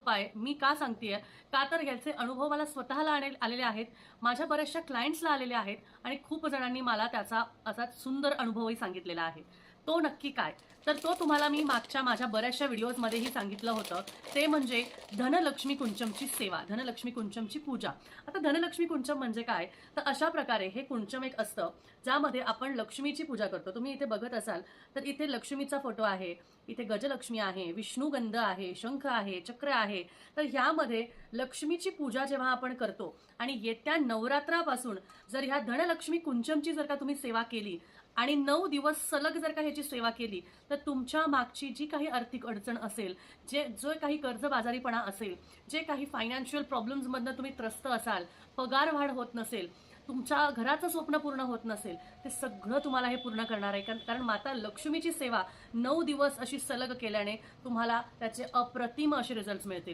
उपाय मी का सांगतेय, का तर ह्याचे अनुभव मला स्वतःला आलेले आहेत, माझ्या बऱ्याचशा क्लायंट्सला आलेले आहेत आणि खूप जणांनी मला त्याचा असा सुंदर अनुभवही सांगितलेला आहे. तो नक्की काय? तर तो तुम्हाला मी मागच्या माझ्या बऱ्याचशा व्हिडिओजमध्येही सांगितलं होतं. ते म्हणजे धनलक्ष्मी कुंचमची सेवा, धनलक्ष्मी कुंचमची पूजा. आता धनलक्ष्मी कुंचम म्हणजे काय? तर अशा प्रकारे हे कुंचम एक असतं, ज्यामध्ये आपण लक्ष्मीची पूजा करतो. तुम्ही इथे बघत असाल तर इथे लक्ष्मीचा फोटो आहे, इथे गजलक्ष्मी आहे, विष्णुगंध आहे, शंख आहे, चक्र आहे. तर ह्यामध्ये लक्ष्मीची पूजा जेव्हा आपण करतो आणि येत्या नवरात्रापासून जर ह्या धनलक्ष्मी कुंचमची जर का तुम्ही सेवा केली आणि 9 दिवस सलग जर का ह्याची सेवा केली, तर तुमच्या मागची जी काही आर्थिक अडचण असेल, जो काही कर्जबाजारीपणा असेल, जे काही फायनान्शियल प्रॉब्लेम्समधनं तुम्ही त्रस्त असाल, पगार वाढ होत नसेल, तुमच्या घराचं स्वप्न पूर्ण होत नसेल, ते सगळं तुम्हाला हे पूर्ण करणार आहे. कारण माता लक्ष्मीची सेवा 9 दिवस अशी सलग केल्याने तुम्हाला त्याचे अप्रतिम असे रिझल्ट्स मिळतील.